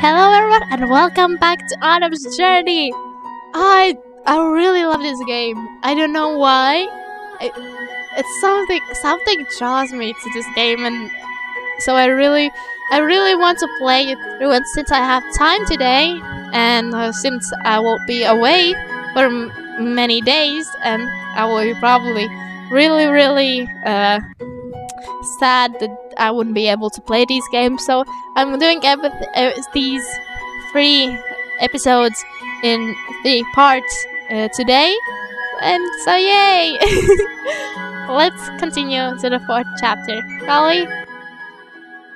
Hello everyone and welcome back to Autumn's Journey. I really love this game. I don't know why. It's something draws me to this game, and so I really want to play it through. And since I have time today, and since I will be away for many days, and I will be probably really sad that I wouldn't be able to play these games, so I'm doing these 3 episodes in 3 parts today, and so yay! Let's continue to the 4th chapter, shall we?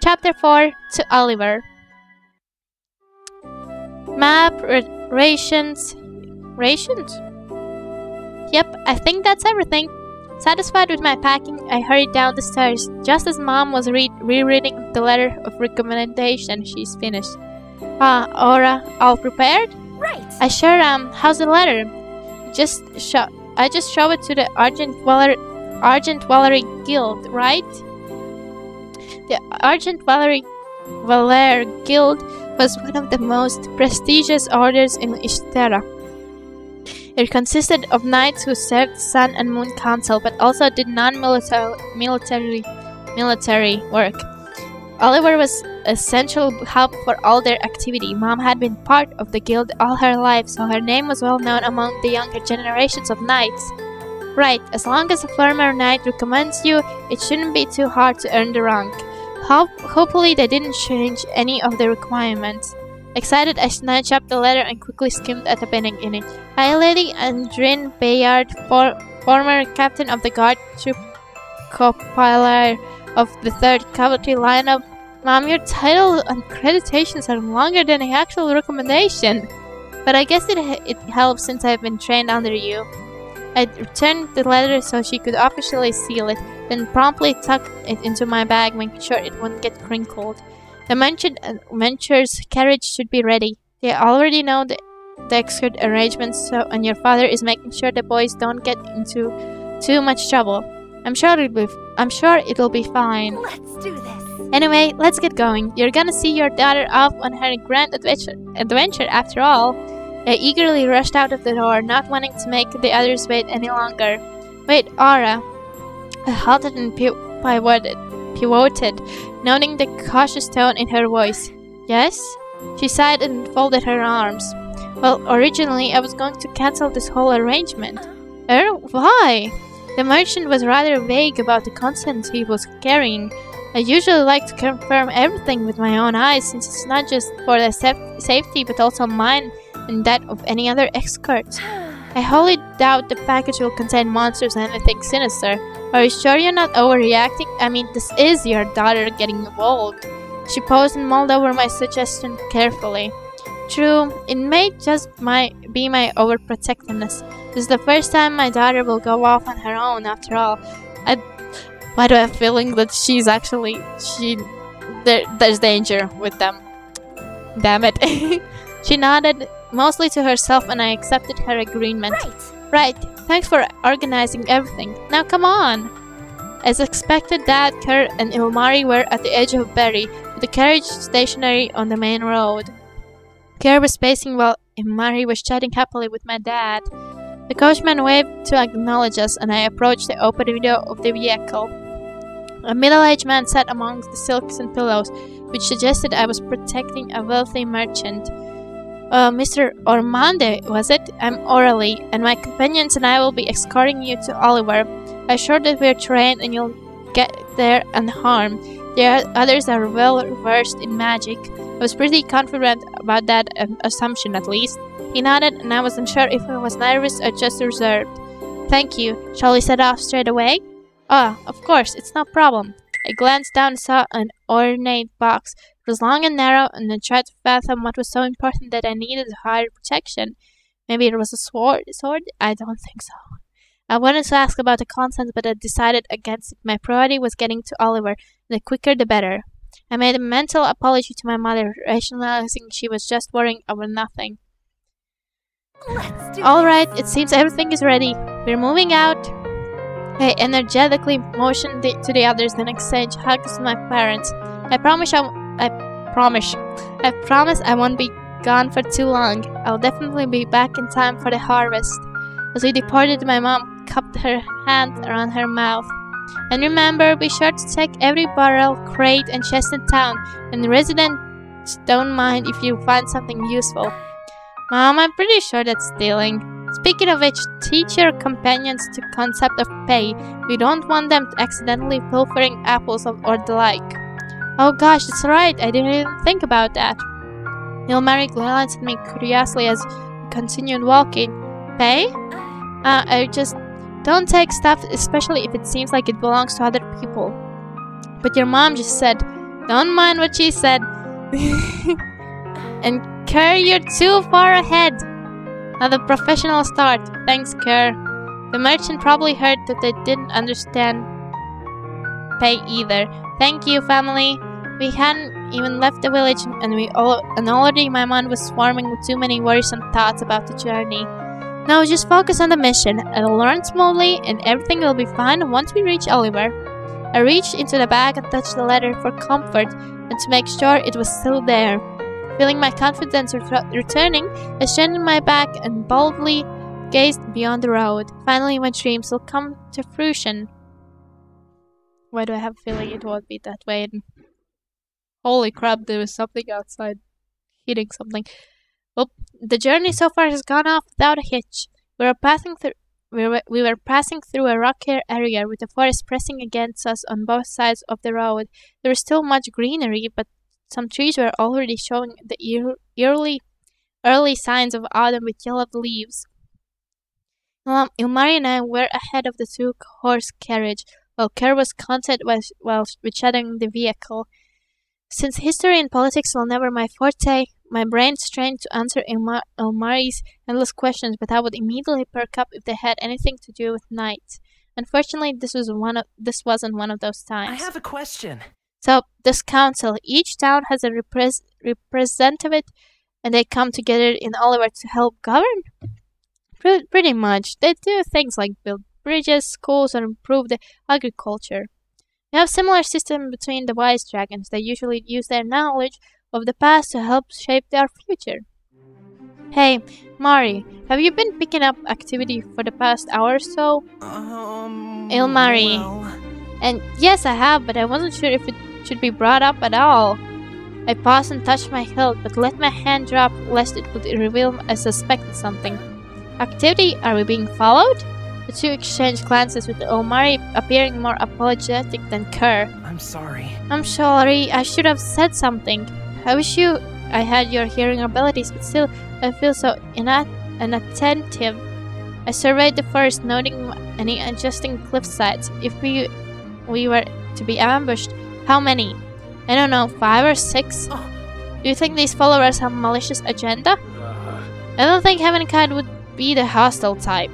Chapter 4, to Oliver. Map, rations? Yep, I think that's everything. Satisfied with my packing, I hurried down the stairs, just as Mom was rereading the letter of recommendation she's finished. Aura, all prepared? Right. I sure am. How's the letter? I just show it to the Argent Valerie Guild, right? The Argent Valerie Guild was one of the most prestigious orders in Ishtera. It consisted of knights who served the Sun and Moon Council, but also did non-military work. Oliver was essential hub for all their activity. Mom had been part of the guild all her life, so her name was well known among the younger generations of knights. Right, as long as a former knight recommends you, it shouldn't be too hard to earn the rank. Hopefully they didn't change any of the requirements. Excited, I snatched up the letter and quickly skimmed at the penning in it. Hi, Lady Andrin Bayard, former captain of the guard, troop co-pilot of the 3rd Cavalry lineup. Mom, your title and accreditations are longer than the actual recommendation. But I guess it helps since I've been trained under you. I returned the letter so she could officially seal it, then promptly tucked it into my bag, making sure it wouldn't get crinkled. The mentioned adventure's carriage should be ready. They already know the escort arrangements, and your father is making sure the boys don't get into too much trouble. I'm sure it'll be fine. Let's do this. Anyway, let's get going. You're gonna see your daughter off on her grand adventure after all. I eagerly rushed out of the door, not wanting to make the others wait any longer. Wait, Aura. I halted and pivoted, noting the cautious tone in her voice. Yes? She sighed and folded her arms. Well, originally I was going to cancel this whole arrangement. Why? The merchant was rather vague about the contents he was carrying. I usually like to confirm everything with my own eyes, since it's not just for the safety but also mine and that of any other escort. I wholly doubt the package will contain monsters or anything sinister. Are you sure you're not overreacting? I mean, this is your daughter getting involved. She paused and mulled over my suggestion carefully. True, it may just be my overprotectiveness. This is the first time my daughter will go off on her own, after all. Why do I have a feeling that there's danger with them? Damn it. She nodded, mostly to herself, and I accepted her agreement. Right. Thanks for organizing everything. Now come on. As expected, Dad, Kerr, and Ilmari were at the edge of Berry, with the carriage stationary on the main road. Kerr was pacing while Ilmari was chatting happily with my dad. The coachman waved to acknowledge us, and I approached the open window of the vehicle. A middle-aged man sat amongst the silks and pillows, which suggested I was protecting a wealthy merchant. Mr. Ormande, was it? I'm Aurelie, and my companions and I will be escorting you to Oliver. I'm sure that we're trained and you'll get there unharmed. The others are well versed in magic. I was pretty confident about that assumption, at least. He nodded, and I wasn't sure if he was nervous or just reserved. Thank you. Shall we set off straight away? Of course, it's no problem. I glanced down and saw an ornate box. It was long and narrow, and I tried to fathom what was so important that I needed higher protection. Maybe it was a sword? I don't think so. I wanted to ask about the contents, but I decided against it. My priority was getting to Oliver, and the quicker the better. I made a mental apology to my mother, rationalizing she was just worrying over nothing. Alright, it seems everything is ready. We're moving out. I energetically motioned to the others, then exchanged hugs with my parents. I promise promise. I promise I won't be gone for too long. I'll definitely be back in time for the harvest. As we departed, my mom cupped her hand around her mouth. And remember, be sure to check every barrel, crate, and chest in town, and the residents don't mind if you find something useful. Mom, I'm pretty sure that's stealing. Speaking of which, teach your companions the concept of pay. We don't want them accidentally pilfering apples or the like. Oh gosh, that's right, I didn't even think about that. Ilmari glanced at me curiously as we continued walking. Pay? I just don't take stuff, especially if it seems like it belongs to other people. But your mom just said, don't mind what she said. And Kerr, you're too far ahead. Another professional start. Thanks, Kerr. The merchant probably heard that they didn't understand pay either. Thank you, family. We hadn't even left the village, and already my mind was swarming with too many worrisome thoughts about the journey. Now just focus on the mission. It'll run smoothly, and everything will be fine once we reach Oliver. I reached into the bag and touched the letter for comfort, and to make sure it was still there. Feeling my confidence returning, I straightened my back and boldly gazed beyond the road. Finally, my dreams will come to fruition. Why do I have a feeling it won't be that way? Holy crap, there was something outside hitting something. Well, the journey so far has gone off without a hitch. We were passing through a rocky area with the forest pressing against us on both sides of the road. There was still much greenery, but some trees were already showing the early signs of autumn with yellowed leaves. Ilmari and I were ahead of the two-horse carriage, while Kerr was content while shadowing the vehicle. Since history and politics were never my forte, my brain strained to answer Ilmari's endless questions, but I would immediately perk up if they had anything to do with knights. Unfortunately, this wasn't one of those times. I have a question. So, this council, each town has a representative, and they come together in Oliver to help govern? Pretty much. They do things like build bridges, schools, or improve the agriculture. We have similar system between the wise dragons. They usually use their knowledge of the past to help shape their future. Hey, Mari, have you been picking up activity for the past hour or so? Ilmari. Well. And yes, I have, but I wasn't sure if it should be brought up at all. I paused and touched my hilt, but let my hand drop lest it would reveal I suspected something. Activity? Are we being followed? The two exchanged glances with Ilmari appearing more apologetic than Kerr. I'm sorry. I'm sorry, I should have said something. I wish I had your hearing abilities, but still, I feel so inattentive. I surveyed the forest, noting any adjusting cliff sides. If we were to be ambushed, how many? I don't know, 5 or 6? Oh. Do you think these followers have a malicious agenda? I don't think Heavenkind would be the hostile type.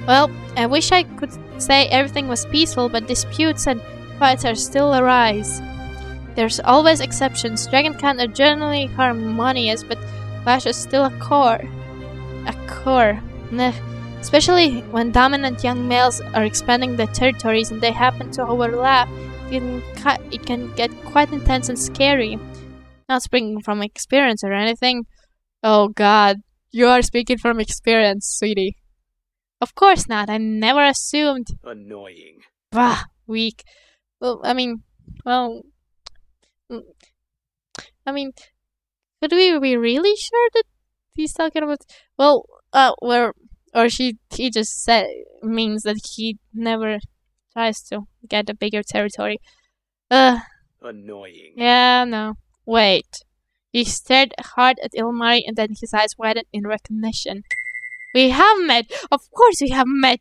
Well, I wish I could say everything was peaceful, but disputes and fights are still arise. There's always exceptions. Dragonkind are generally harmonious, but clash is still a core. Nah. Especially when dominant young males are expanding their territories and they happen to overlap, it can get quite intense and scary. Not speaking from experience or anything. Oh god, you are speaking from experience, sweetie. Of course not, I never assumed. Annoying. Bah, weak. Well, I mean, could we be really sure that he's talking about? Well, he just said means that he never tries to get a bigger territory. Annoying. Yeah, no. Wait. He stared hard at Ilmari and then his eyes widened in recognition. We have met! Of course we have met!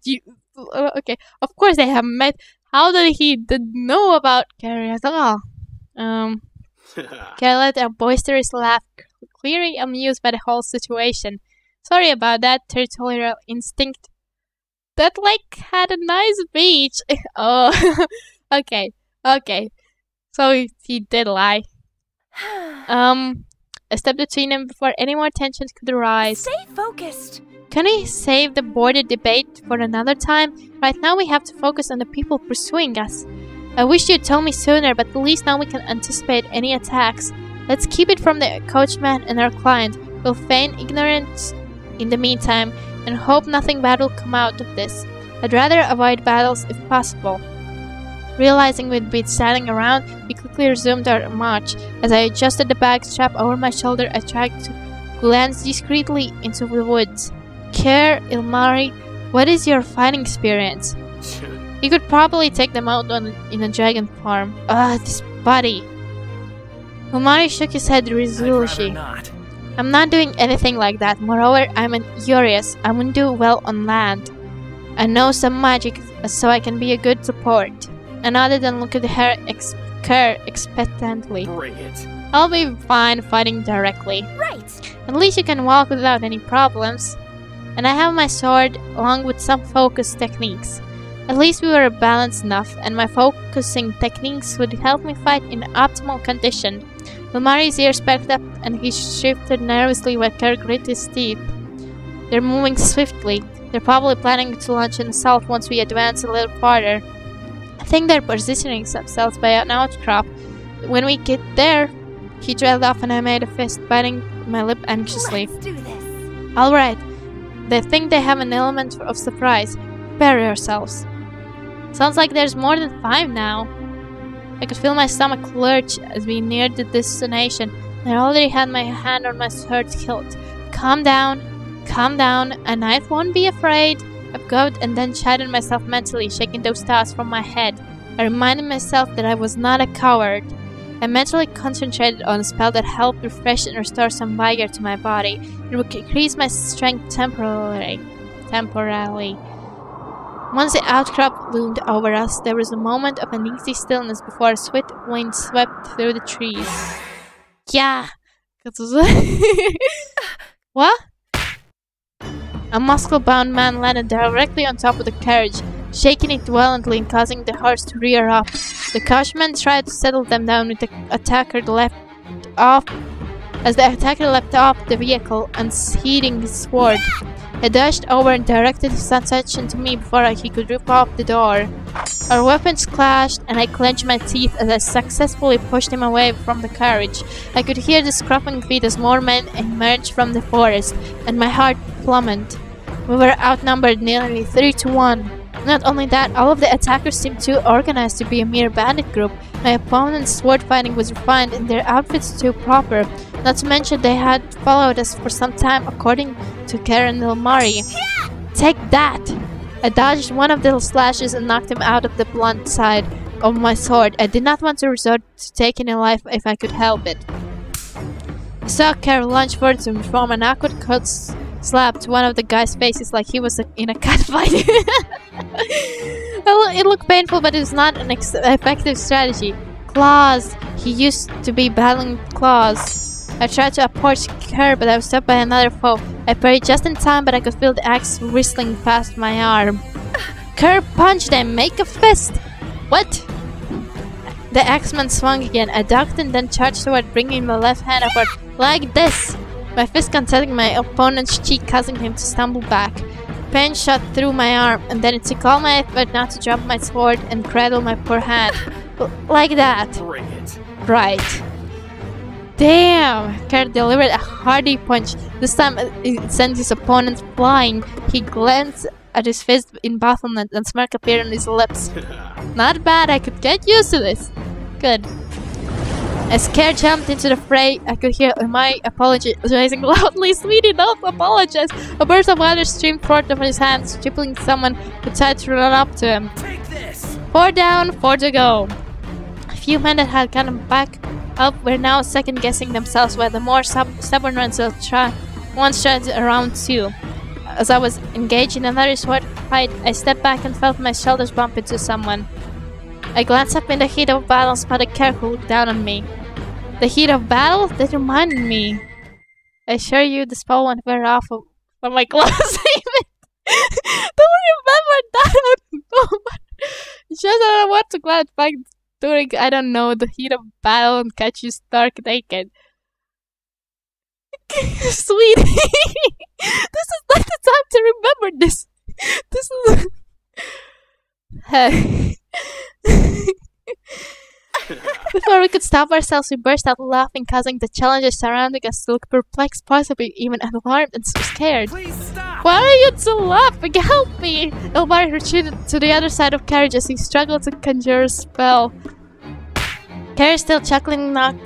Okay, of course they have met! How did he know about Kerr at all? Kerr let a boisterous laugh, clearly amused by the whole situation. Sorry about that territorial instinct. That lake had a nice beach. Oh, okay. So he did lie. I stepped between them before any more tensions could arise. Stay focused. Can we save the border debate for another time? Right now we have to focus on the people pursuing us. I wish you'd told me sooner, but at least now we can anticipate any attacks. Let's keep it from the coachman and our client. We'll feign ignorance in the meantime, and hope nothing bad will come out of this. I'd rather avoid battles if possible. Realizing we'd be standing around, we quickly resumed our march. As I adjusted the bag strap over my shoulder, I tried to glance discreetly into the woods. Kerr, Ilmari, what is your fighting experience? You could probably take them out in a dragon farm. This body. Ilmari shook his head resolutely. I'm not doing anything like that. Moreover, I'm an Urias. I wouldn't do well on land. I know some magic, so I can be a good support. I nodded and looked at Kerr expectantly. Bring it. I'll be fine fighting directly. Right. At least you can walk without any problems. And I have my sword along with some focus techniques. At least we were balanced enough, and my focusing techniques would help me fight in optimal condition. Ilmari's ears perked up and he shifted nervously while Kerr grit his teeth. They're moving swiftly. They're probably planning to launch an assault once we advance a little farther. I think they're positioning themselves by an outcrop. When we get there, he trailed off and I made a fist, biting my lip anxiously. Let's do this. Alright. They think they have an element of surprise. Prepare yourselves. Sounds like there's more than 5 now. I could feel my stomach lurch as we neared the destination. I already had my hand on my sword hilt. Calm down, a knight won't be afraid. I gulped and then chided myself mentally, shaking those thoughts from my head. I reminded myself that I was not a coward. I mentally concentrated on a spell that helped refresh and restore some vigor to my body. It would increase my strength temporarily. Once the outcrop loomed over us, there was a moment of uneasy stillness before a swift wind swept through the trees. Yeah! What? A muscle-bound man landed directly on top of the carriage, shaking it violently and causing the horse to rear up. The coachman tried to settle them down with the attacker leapt off the vehicle, unsheathing his sword. I dashed over and directed his attention to me before he could rip off the door. Our weapons clashed, and I clenched my teeth as I successfully pushed him away from the carriage. I could hear the scrapping feet as more men emerged from the forest, and my heart plummeted. We were outnumbered nearly 3 to 1. Not only that, all of the attackers seemed too organized to be a mere bandit group. My opponent's sword fighting was refined and their outfits too proper. Not to mention they had followed us for some time, according to Kerr and Ilmari. Take that! I dodged one of the slashes and knocked him out of the blunt side of my sword. I did not want to resort to taking a life if I could help it. I saw Kerr lunge forward to perform an awkward cut slap to one of the guy's faces like he was in a catfight. Well, it looked painful, but it was not an effective strategy. Claws! He used to be battling claws. I tried to approach Kerr, but I was stopped by another foe. I parried just in time, but I could feel the axe whistling past my arm. Kerr punched him! Make a fist! What? The axeman swung again. I ducked and then charged toward, bringing my left hand upward. Like this! My fist contacted my opponent's cheek, causing him to stumble back. Pain shot through my arm, and then it took all my effort not to drop my sword and cradle my poor hand. Like that. Bring it. Right. Damn! Kerr delivered a hearty punch. This time it sent his opponent flying. He glanced at his fist in bafflement and smirk appeared on his lips. Not bad, I could get used to this. Good. As Kerr jumped into the fray, I could hear my apologizing loudly. Sweetie, don't apologize. A burst of water streamed forth from his hands, tripling someone who tried to run up to him. Take this. 4 down, 4 to go. A few men that had gotten back up were now second-guessing themselves, while the more stubborn ones tried around too. As I was engaged in another sword fight, I stepped back and felt my shoulders bump into someone. I glanced up in the heat of battle and spotted Kerr who looked down on me. The heat of battle? That reminded me. I assure you the spell went very off of my clothes. Don't remember that one. It's just I don't want to glad back during, I don't know, the heat of battle and catch you stark naked. Sweetie! This is not the time to remember this. This is... Before we could stop ourselves, we burst out laughing, causing the challengers surrounding us to look perplexed, possibly even alarmed and so scared. Please stop! Why are you two laughing? Help me! Elmari retreated to the other side of carriage as he struggled to conjure a spell. Kerr, still chuckling, knocked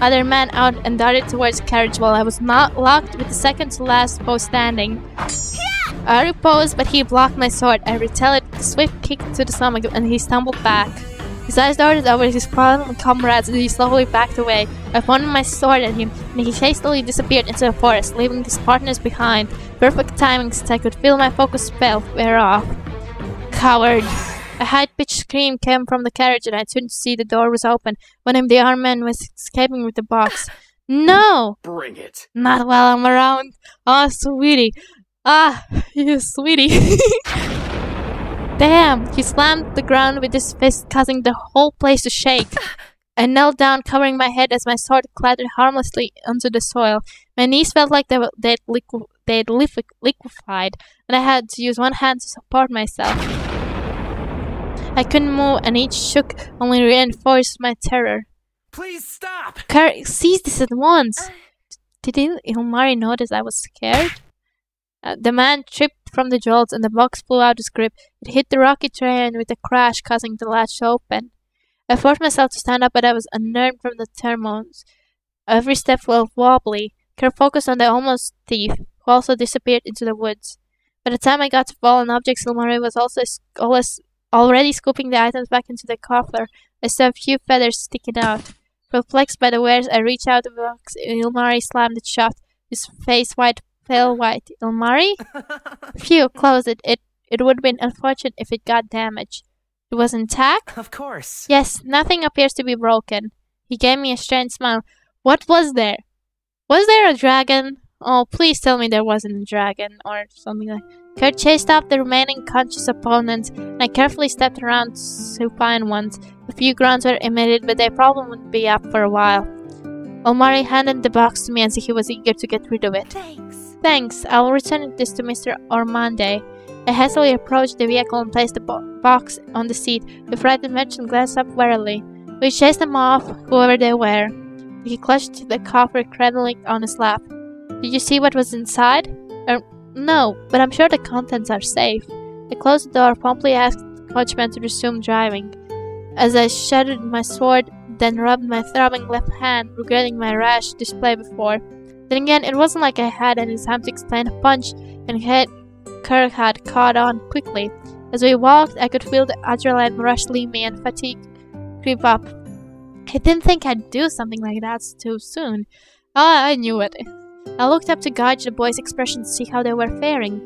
other man out and darted towards the carriage while I was not locked with the second to last foe standing. I reposed, but he blocked my sword. I retaliated with a swift kick to the stomach and he stumbled back. His eyes darted over his fallen comrades and he slowly backed away. I pointed my sword at him and he hastily disappeared into the forest, leaving his partners behind. Perfect timing since I could feel my focus spell wear off. Coward! A high-pitched scream came from the carriage and I turned to see the door was open. One of the armed men was escaping with the box. No! Bring it! Not while I'm around. Oh, sweetie. Ah, you sweetie. Damn! He slammed the ground with his fist, causing the whole place to shake. I knelt down, covering my head as my sword clattered harmlessly onto the soil. My knees felt like they'd liquefied, and I had to use one hand to support myself. I couldn't move, and each shook only reinforced my terror. Please stop! Kerr, seize this at once! Did Ilmari notice I was scared? The man tripped from the jolts and the box flew out his grip. It hit the rocky terrain with a crash, causing the latch to open. I forced myself to stand up, but I was unnerved from the termos. Every step felt wobbly. Kerr focused on the almost thief, who also disappeared into the woods. By the time I got to fallen objects, Ilmari was already scooping the items back into the coffer. I saw a few feathers sticking out. Perplexed by the wares, I reached out the box and Ilmari slammed it shut, his face pale white. Ilmari? Phew, close it. It would have been unfortunate if it got damaged. It was intact? Of course. Yes, nothing appears to be broken. He gave me a strange smile. What was there? Was there a dragon? Oh, please tell me there wasn't a dragon or something like that. Kerr chased off the remaining conscious opponents, and I carefully stepped around to find ones. A few groans were emitted, but they probably wouldn't be up for a while. Ilmari handed the box to me as if he was eager to get rid of it. Thanks. I'll return this to Mr. Ormande. I hastily approached the vehicle and placed the box on the seat. The frightened merchant glanced up warily. We chased them off, whoever they were. He clutched the coffer cradling on his lap. Did you see what was inside? No, but I'm sure the contents are safe. I closed the door, promptly asked the coachman to resume driving. As I sheathed my sword, then rubbed my throbbing left hand, regretting my rash display before. Then again, it wasn't like I had any time to explain a punch, and Kerr had caught on quickly. As we walked, I could feel the adrenaline rush leave me and fatigue creep up. I didn't think I'd do something like that too soon. I knew it. I looked up to gauge the boys' expression to see how they were faring.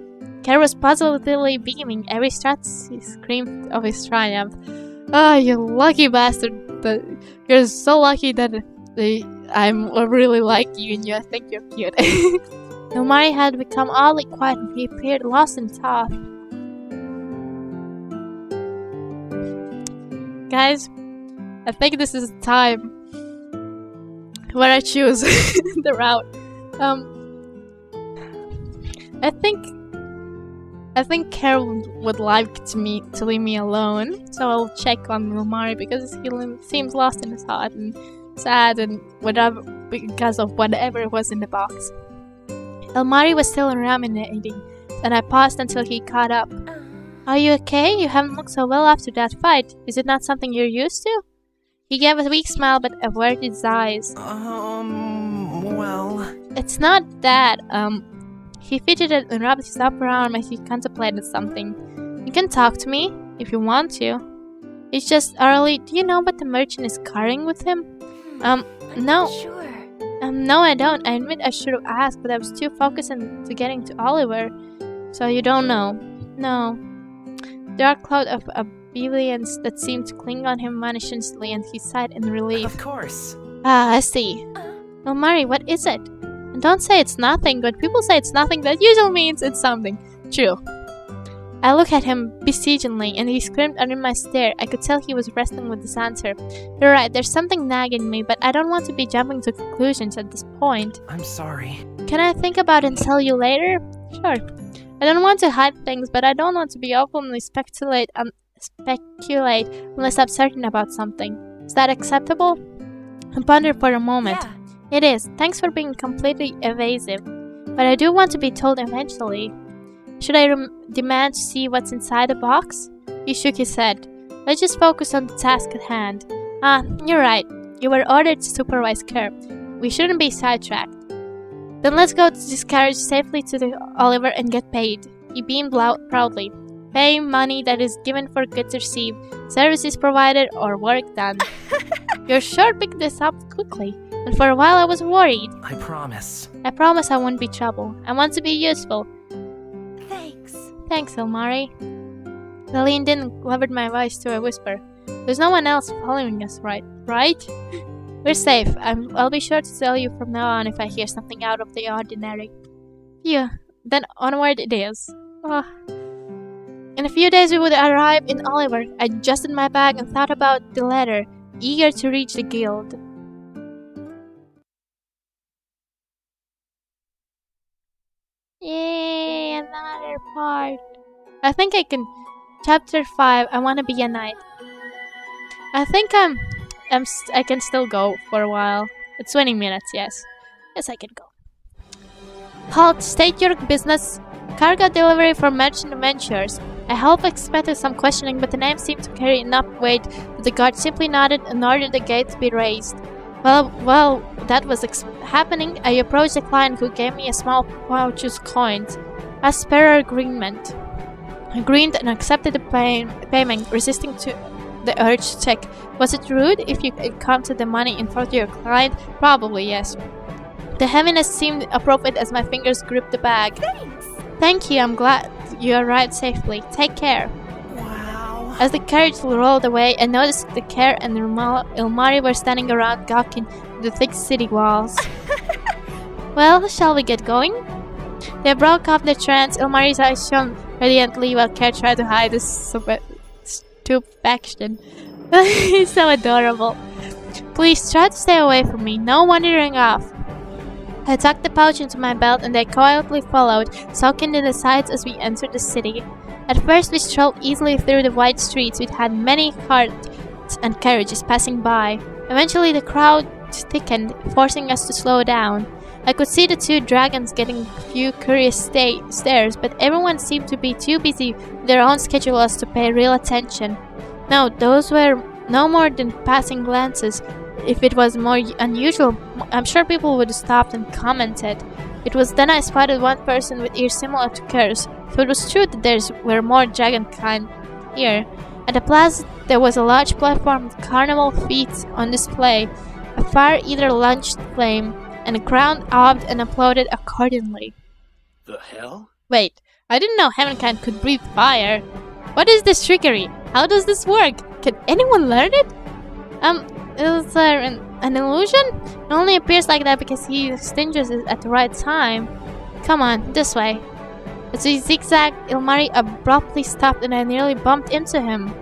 Kerr was positively beaming. Every strut he screamed of his triumph. Ah, you lucky bastard. You're so lucky that I'm really like you and you think you're cute. Ilmari had become oddly quiet and he appeared lost in thought. Guys, I think this is the time where I choose the route. I think Kerr would like to leave me alone, so I'll check on Ilmari because he seems lost in his heart and sad and whatever because of whatever was in the box. Ilmari was still ruminating, and I paused until he caught up. Are you okay? You haven't looked so well after that fight. Is it not something you're used to? He gave a weak smile but averted his eyes. Well... It's not that, He fidgeted and rubbed his upper arm as he contemplated something. You can talk to me, if you want to. It's just, Arlie, do you know what the merchant is carrying with him? No. Sure. No, I don't. I admit I should have asked, but I was too focused on getting to Oliver. So you don't know? No. Dark cloud of oblivience that seemed to cling on him vanished instantly, and he sighed in relief. Of course. Ah, I see. Well, Mari, what is it? And don't say it's nothing. When people say it's nothing, that usually means it's something. True. I looked at him beseechingly, and he screamed under my stare. I could tell he was wrestling with this answer. You're right, there's something nagging me, but I don't want to be jumping to conclusions at this point. I'm sorry. Can I think about it and tell you later? Sure. I don't want to hide things, but I don't want to be openly speculate unless I'm certain about something. Is that acceptable? I pondered for a moment. Yeah. It is. Thanks for being completely evasive. But I do want to be told eventually. Should I demand to see what's inside the box? He shook his head. Let's just focus on the task at hand. You're right. You were ordered to supervise Kerr. We shouldn't be sidetracked. Then let's go to this carriage safely to the Oliver and get paid. He beamed proudly. Pay money that is given for goods received, services provided, or work done. You sure picked this up quickly, and for a while I was worried. I promise. I promise I won't be trouble. I want to be useful. Thanks. Thanks, Ilmari. I leaned in and lowered my voice to a whisper. There's no one else following us, right? We're safe. I'll be sure to tell you from now on if I hear something out of the ordinary. Phew. Then onward it is. In a few days we would arrive in Oliver. I adjusted my bag and thought about the letter, eager to reach the guild. Yay, another part. I think I can... Chapter 5, I want to be a knight. I think I can still go for a while. It's 20 minutes, yes. Yes, I can go. Halt, state your business. Cargo delivery for Merchant Ventures. I half expected some questioning, but the name seemed to carry enough weight that the guard simply nodded and ordered the gate to be raised. Well, that was happening. I approached the client, who gave me a small pouch of coins, as per agreement. I grinned and accepted the payment, resisting the urge to check. Was it rude if you counted the money in front of your client? Probably, yes. The heaviness seemed appropriate as my fingers gripped the bag. Thanks. Thank you, I'm glad you arrived safely. Take care. Wow. As the carriage rolled away, I noticed the Kerr and Ilmari were standing around gawking at the thick city walls. Well, shall we get going? They broke off their trance. Ilmari's eyes shone radiantly while Kerr tried to hide his stupefaction. He's so adorable. Please try to stay away from me. No wandering off. I tucked the pouch into my belt and they quietly followed, soaking in the sights as we entered the city. At first we strolled easily through the wide streets, which had many carts and carriages passing by. Eventually the crowd thickened, forcing us to slow down. I could see the two dragons getting a few curious stares, but everyone seemed to be too busy with their own schedules to pay real attention. No, those were no more than passing glances. If it was more unusual, I'm sure people would have stopped and commented. It was then I spotted one person with ears similar to Kerr's, so it was true that there were more dragon kind here. At the plaza, there was a large platform with carnival feats on display. A fire eater launched flame, and the crowd awed and applauded accordingly. The hell? Wait, I didn't know Heavenkind could breathe fire. What is this trickery? How does this work? Can anyone learn it? Is there an illusion? It only appears like that because he extinguishes it at the right time. Come on, this way. As we zigzagged, Ilmari abruptly stopped and I nearly bumped into him.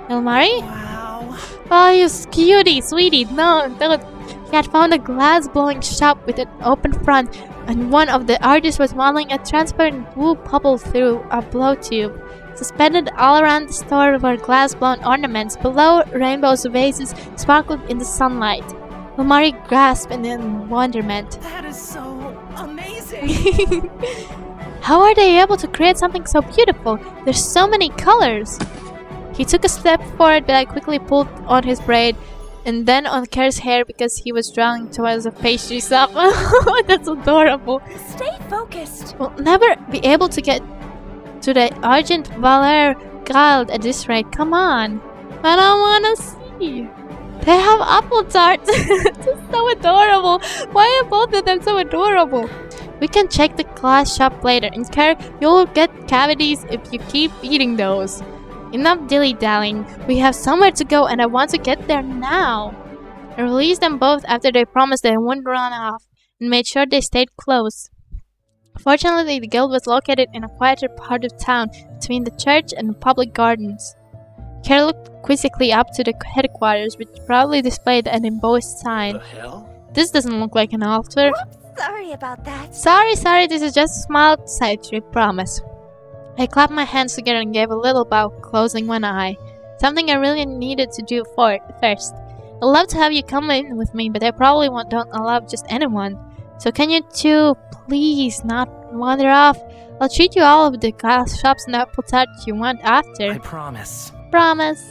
Ilmari? Wow. Oh, you cutie, sweetie. No, don't. He had found a glass-blowing shop with an open front, and one of the artists was modeling a transparent blue bubble through a blow tube. Suspended all around the store were glass-blown ornaments. Below, rainbows vases sparkled in the sunlight. Ilmari gasped in wonderment. That is so amazing. How are they able to create something so beautiful? There's so many colors. He took a step forward, but I quickly pulled on his braid and then on Kerr's hair because he was drawing towards a pastry shop. That's adorable. Stay focused. We'll never be able to get to the Argent Valor Guild at this rate. Come on. I don't want to see. They have apple tarts. It's so adorable. Why are both of them so adorable? We can check the glass shop later. In Kerr, you'll get cavities if you keep eating those. Enough dilly-dallying. We have somewhere to go and I want to get there now. I released them both after they promised they wouldn't run off and made sure they stayed close. Fortunately, the guild was located in a quieter part of town between the church and the public gardens. Kerr looked quizzically up to the headquarters, which proudly displayed an embossed sign. The hell? This doesn't look like an altar. Whoops, sorry about that. Sorry, this is just a small side trip, promise. I clapped my hands together and gave a little bow, closing one eye. Something I really needed to do first. I'd love to have you come in with me, but I probably don't allow just anyone. So can you two please not wander off? I'll treat you all of the glass shops and apple tart you want after. I promise. Promise.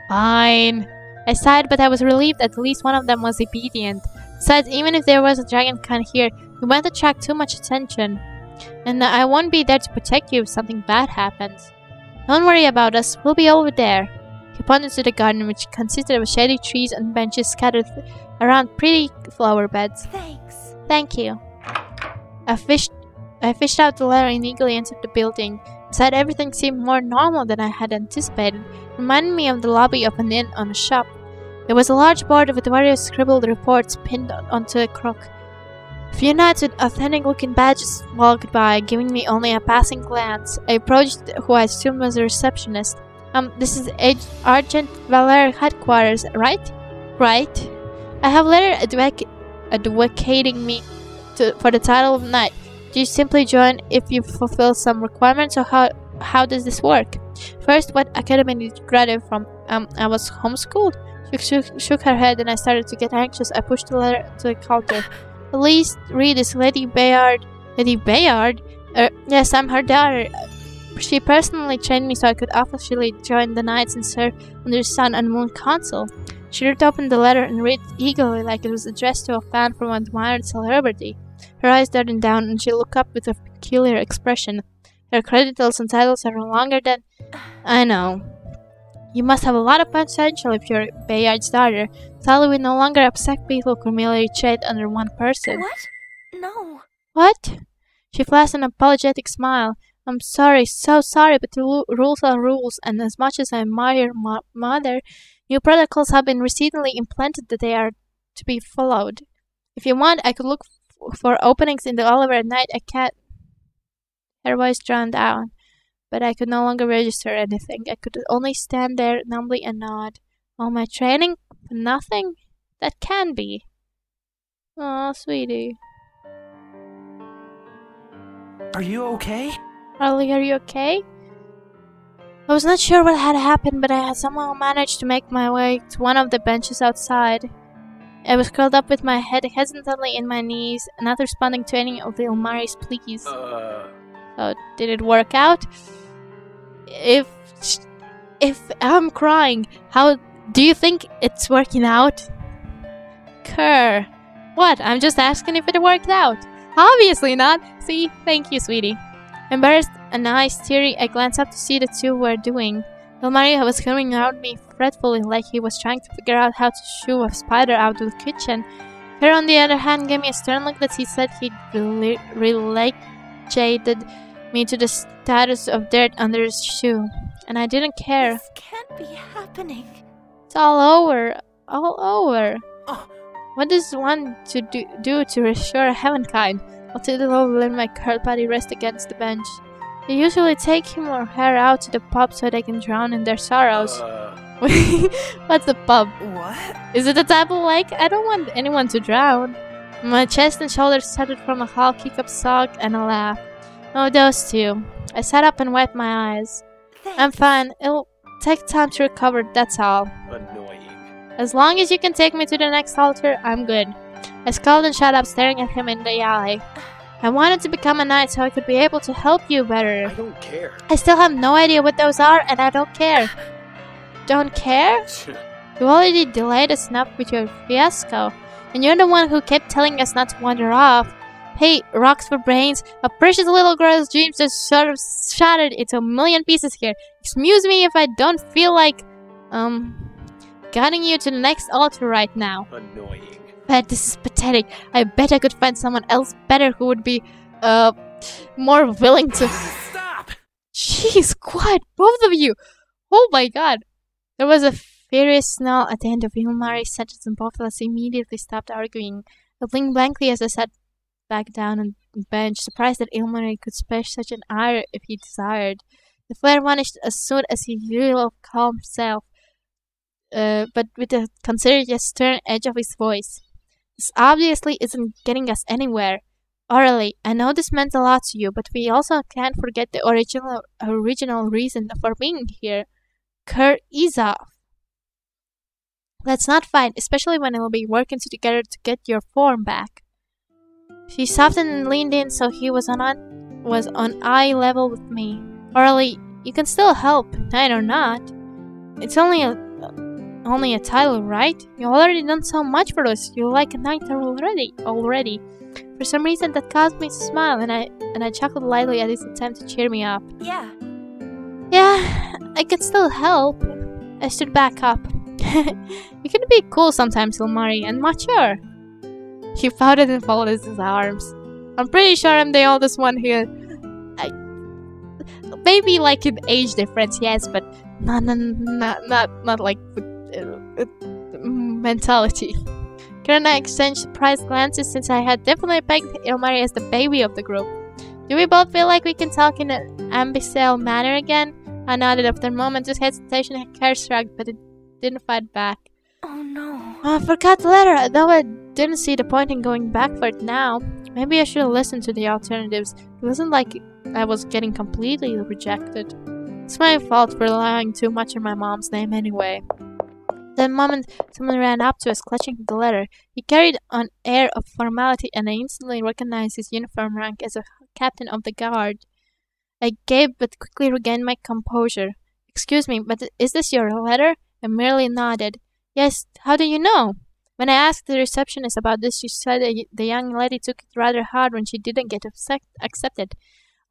Fine. I sighed, but I was relieved at least one of them was obedient. Besides, even if there was a dragon con here, we won't attract too much attention. And I won't be there to protect you if something bad happens. Don't worry about us, we'll be over there. He pointed to the garden, which consisted of shady trees and benches scattered around pretty flower beds. Thanks. Thank you. I fished out the letter and eagerly entered the building. Inside, everything seemed more normal than I had anticipated, reminding me of the lobby of an inn on a shop. There was a large board with various scribbled reports pinned onto a crook. A few knights with authentic-looking badges walked by, giving me only a passing glance. I approached who I assumed was a receptionist. This is Argent Valere headquarters, right? Right. I have a letter advocating me for the title of knight. Do you simply join if you fulfill some requirements, or how does this work? First, what academy did you graduate from? I was homeschooled. She shook her head, and I started to get anxious. I pushed the letter to the counter. At least read this, Lady Bayard. Lady Bayard? Yes, I'm her daughter. She personally trained me so I could officially join the knights and serve under the Sun and Moon Council. She ripped open the letter and read it eagerly like it was addressed to a fan from an admired celebrity. Her eyes darted down and she looked up with a peculiar expression. Her credentials and titles are no longer than... I know. You must have a lot of potential if you're Bayard's daughter. Sadly, we no longer accept people who merely trade under one person. What? No. What? She flashed an apologetic smile. I'm sorry, so sorry, but the rules are rules, and as much as I admire your mother, new protocols have been recently implanted that they are to be followed. If you want, I could look for openings in the Oliver at night. I can't... Her voice drowned out, but I could no longer register anything. I could only stand there numbly and nod. All my training for nothing? That can be. Oh, sweetie. Are you okay? Harley, are you okay? I was not sure what had happened, but I had somehow managed to make my way to one of the benches outside. I was curled up with my head hesitantly in my knees, not responding to any of the Ilmari's pleas. So, did it work out? If I'm crying, how do you think it's working out? Kerr. What? I'm just asking if it worked out. Obviously not. See? Thank you, sweetie. Embarrassed and eyes teary, I glanced up to see the two were doing. Ilmari was coming around me fretfully like he was trying to figure out how to shoo a spider out of the kitchen. Kerr, on the other hand, gave me a stern look that he said he'd relegated me to the status of dirt under his shoe. And I didn't care. This can't be happening. It's all over. All over. Oh. What does one to do to reassure heavenkind? I'll let my curled body rest against the bench. They usually take him or her out to the pub so they can drown in their sorrows. What's the pub? What? Is it a type of lake? I don't want anyone to drown. My chest and shoulders started from a hall kick-up sock and a laugh. Oh, those two. I sat up and wiped my eyes. Thanks. I'm fine. It'll take time to recover, that's all. Annoying. As long as you can take me to the next altar, I'm good. I scowled and shut up, staring at him in the alley. I wanted to become a knight so I could be able to help you better. I don't care. I still have no idea what those are, and I don't care. Don't care? You already delayed us enough with your fiasco, and you're the one who kept telling us not to wander off. Hey, rocks for brains, a precious little girl's dreams just sort of shattered into a million pieces here. Excuse me if I don't feel like, guiding you to the next altar right now. Annoying. But this is pathetic. I bet I could find someone else better who would be, more willing to... Stop! Jeez, quiet, both of you! Oh my god! There was a furious snarl at the end of Ilmari's sentence and both of us immediately stopped arguing. I blinked blankly as I sat back down on the bench, surprised that Ilmari could spare such an ire if he desired. The flare vanished as soon as he realized calm himself, but with a considered yet stern edge of his voice. This obviously isn't getting us anywhere. Orally, I know this meant a lot to you, but we also can't forget the original reason for being here. Kerr, ease off. Let's not fight, especially when we'll be working together to get your form back. She softened and leaned in so he was on eye level with me. Orally, you can still help, knight or not. It's only a title, right? You already done so much for us. You're like a knight already. For some reason, that caused me to smile, and I chuckled lightly at his attempt to cheer me up. Yeah. Yeah, I can still help. I stood back up. You can be cool sometimes, Ilmari, and mature. He pouted and folded his arms. I'm pretty sure I'm the oldest one here. Maybe like an age difference, yes, but not like mentality. Kerr and I exchanged surprised glances since I had definitely pegged Ilmari as the baby of the group. Do we both feel like we can talk in an imbecile manner again? I nodded after a moment's hesitation. Kerr shrugged, but it didn't fight back. Oh no. I forgot the letter, though I didn't see the point in going back for it now. Maybe I should have listened to the alternatives. It wasn't like I was getting completely rejected. It's my fault for relying too much on my mom's name anyway. The moment someone ran up to us, clutching the letter. He carried an air of formality, and I instantly recognized his uniform rank as a captain of the guard. I gaped but quickly regained my composure. Excuse me, but is this your letter? I merely nodded. Yes, how do you know? When I asked the receptionist about this, she said the young lady took it rather hard when she didn't get accepted.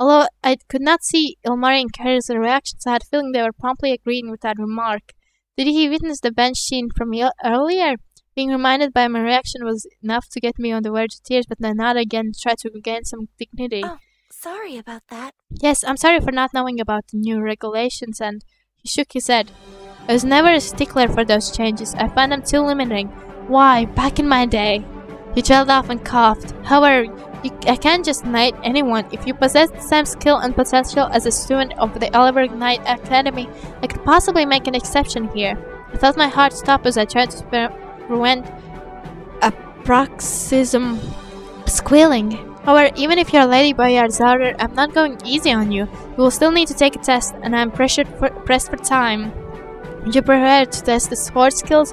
Although I could not see Ilmari and Kerr's reactions, I had a feeling they were promptly agreeing with that remark. Did he witness the bench scene from earlier? Being reminded by my reaction was enough to get me on the verge of tears, but I nodded again and tried to regain some dignity. Oh, sorry about that. Yes, I'm sorry for not knowing about the new regulations, and he shook his head. I was never a stickler for those changes. I find them too limiting. Why, back in my day. He trailed off and coughed. However, I can't just knight anyone. If you possess the same skill and potential as a student of the Oliver Knight Academy, I could possibly make an exception here. I felt my heart stop as I tried to prevent a paroxysm squealing. However, even if you're a Lady Bayard's daughter, I'm not going easy on you. You will still need to take a test, and I'm pressed for time. Would you prefer to test the sword skills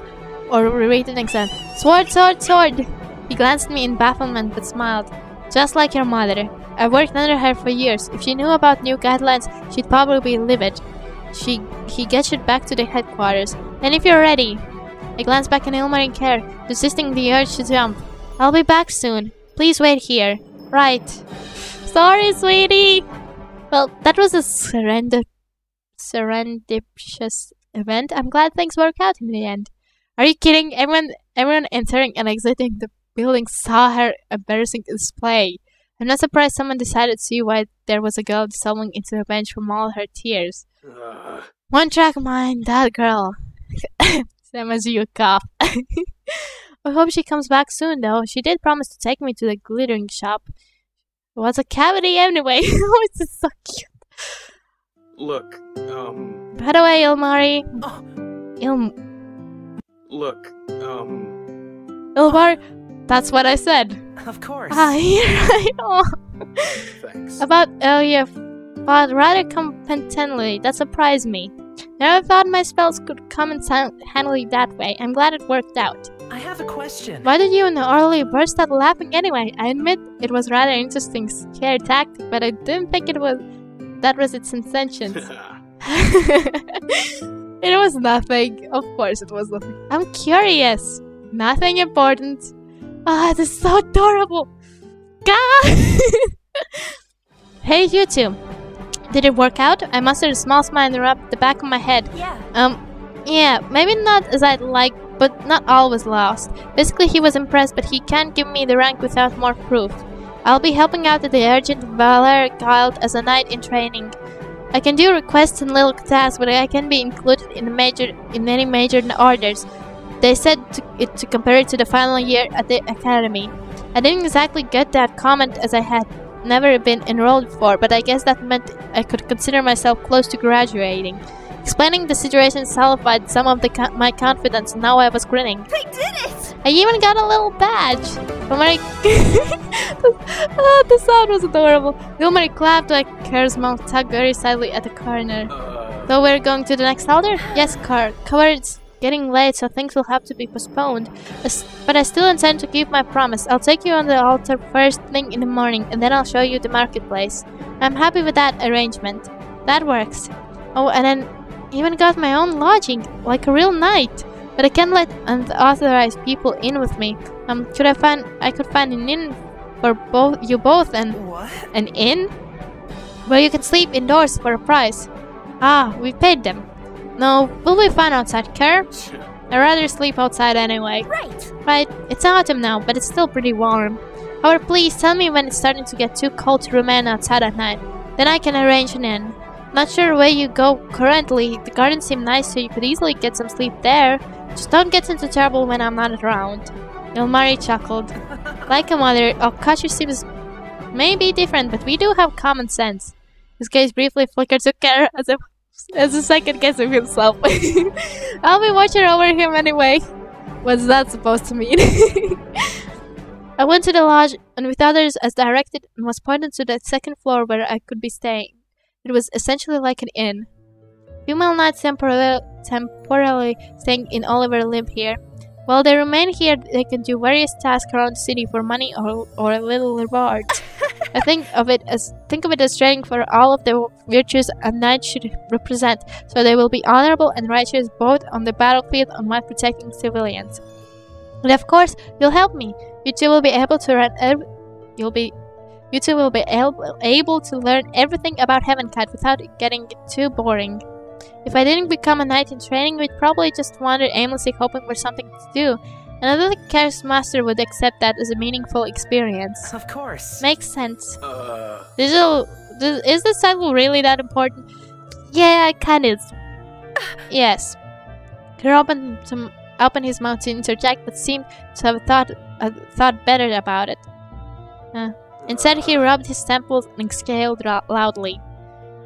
or read an exam? Sword, sword, sword! He glanced at me in bafflement but smiled. Just like your mother. I worked under her for years. If she knew about new guidelines, she'd probably be livid. He gestured back to the headquarters. And if you're ready. I glanced back at Ilmari and Kerr, resisting the urge to jump. I'll be back soon. Please wait here. Right. Sorry, sweetie! Well, that was a serendipitous event. I'm glad things worked out in the end. Are you kidding? Everyone entering and exiting the building saw her embarrassing display. I'm not surprised someone decided to see why there was a girl dissolving into a bench from all her tears. One track mind, that girl. Same as you, cough. I hope she comes back soon, though. She did promise to take me to the glittering shop. It was a cavity anyway. Oh, it's just so cute. Look, By the way, Ilmari. Ilmar, that's what I said. Of course. I know. Thanks. About you fought rather competently. That surprised me. Never thought my spells could come in handily that way. I'm glad it worked out. I have a question. Why did you and Orly burst out laughing anyway? I admit it was rather interesting scare tactic, but I didn't think that was its intentions. It was nothing. Of course it was nothing. I'm curious. Nothing important. Ah, this is so adorable. God! Hey, you two. Did it work out? I mustered a small smile and rubbed the back of my head. Yeah, maybe not as I'd like, but not all was lost. Basically, he was impressed, but he can't give me the rank without more proof. I'll be helping out at the Urgent Valor Guild as a knight in training. I can do requests and little tasks, but I can be included in any major orders. They said to compare it to the final year at the academy. I didn't exactly get that comment as I had never been enrolled before, but I guess that meant I could consider myself close to graduating. Explaining the situation solidified some of my confidence, and now I was grinning. They did it! I even got a little badge! The sound was adorable. Ilmari clapped like Kerr's mouth tugged very slightly at the corner. So we're going to the next altar? Yes, Kerr. It's getting late, so things will have to be postponed. But I still intend to keep my promise. I'll take you on the altar first thing in the morning, and then I'll show you the marketplace. I'm happy with that arrangement. That works. Oh, and then even got my own lodging, like a real knight. But I can't let unauthorized people in with me. I could find an inn for you both, and What? an inn where you can sleep indoors for a price. Ah, we paid them. No, we'll be fine outside, Kerr. I'd rather sleep outside anyway. Right, it's autumn now, but it's still pretty warm. However, please tell me when it's starting to get too cold to remain outside at night. Then I can arrange an inn. Not sure where you go currently. The gardens seem nice, so you could easily get some sleep there. Just don't get into trouble when I'm not around. Ilmari chuckled. Like a mother, our culture seems maybe different, but we do have common sense. His gaze briefly flickered to Kerr as a second guess of himself. I'll be watching over him anyway. What's that supposed to mean? I went to the lodge and with others as directed and was pointed to the second floor where I could be staying. It was essentially like an inn. Female knights temporarily staying in Oliver live here. While they remain here, they can do various tasks around the city for money or a little reward. I think of it as training for all of the virtues a knight should represent, so they will be honorable and righteous both on the battlefield and while protecting civilians. And of course, you'll help me. You two will be able to able to learn everything about Heavenkite without it getting too boring. If I didn't become a knight in training, we'd probably just wander aimlessly hoping for something to do. And I don't think Kerr's master would accept that as a meaningful experience. Of course. Makes sense. Is this title really that important? Yeah, it kind of is. Yes. Kerr opened his mouth to interject, but seemed to have thought better about it. Instead, he rubbed his temples and exhaled loudly.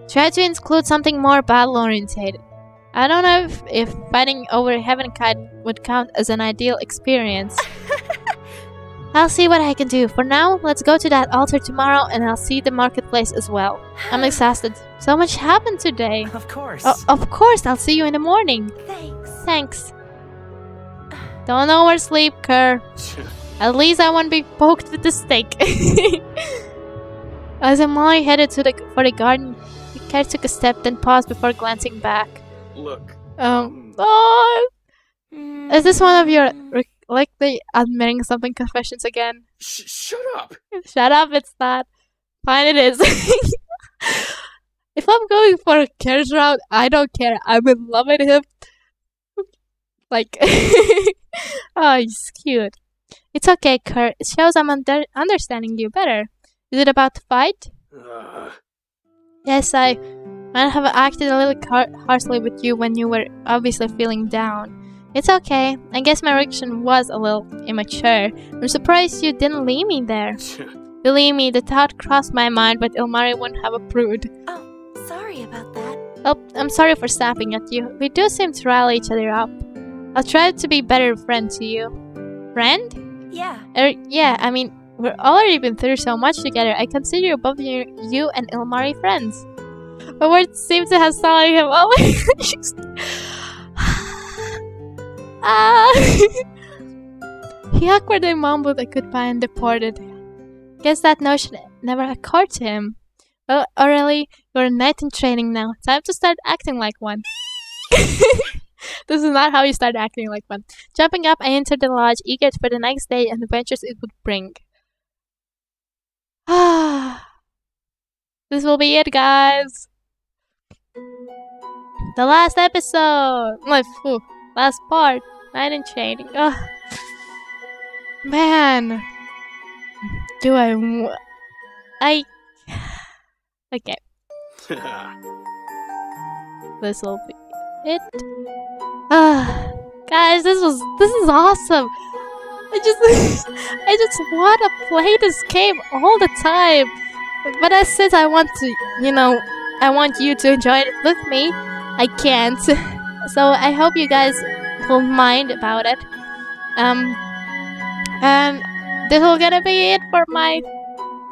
Try to include something more battle-oriented. I don't know if fighting over Heavenkite would count as an ideal experience. I'll see what I can do. For now, let's go to that altar tomorrow and I'll see the marketplace as well. I'm exhausted. So much happened today. Of course. Of course, I'll see you in the morning. Thanks. Don't oversleep, Kerr. At least I won't be poked with the stake. As Amari headed for the garden, Kerr took a step, then paused before glancing back. Look. Oh, is this one of your likely admitting something confessions again? Shut up. Shut up! It's not. Fine, it is. If I'm going for a Kerr's route, I don't care. I'm in love with him. Like, oh, he's cute. It's okay, Kerr. It shows I'm understanding you better. Is it about to fight? Yes, I might have acted a little harshly with you when you were obviously feeling down. It's okay. I guess my reaction was a little immature. I'm surprised you didn't leave me there. Believe me, the thought crossed my mind, but Ilmari wouldn't have approved. Oh, sorry about that. Oh, I'm sorry for snapping at you. We do seem to rally each other up. I'll try to be a better friend to you. Friend? Yeah. Yeah, I mean, we've already been through so much together. I consider both you and Ilmari friends. My words seem to have sullied him. Oh my gosh. He awkwardly mumbled a goodbye and departed. Guess that notion never occurred to him. Well, Aurelie, you're a knight in training now. Time to start acting like one. This is not how you start acting like one. Jumping up, I entered the lodge, eager for the next day and the adventures it would bring. This will be it, guys. The last episode. Last part. Knight in training. Man. Do I... Okay. This will be it. Guys, this is awesome. I just want to play this game all the time. But since I want to, I want you to enjoy it with me, I can't. So I hope you guys won't mind about it. And this will gonna be it for my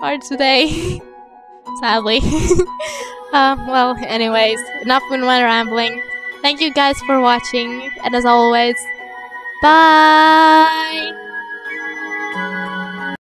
part today. Sadly. Well, anyways, enough with my rambling. Thank you guys for watching, and as always, bye!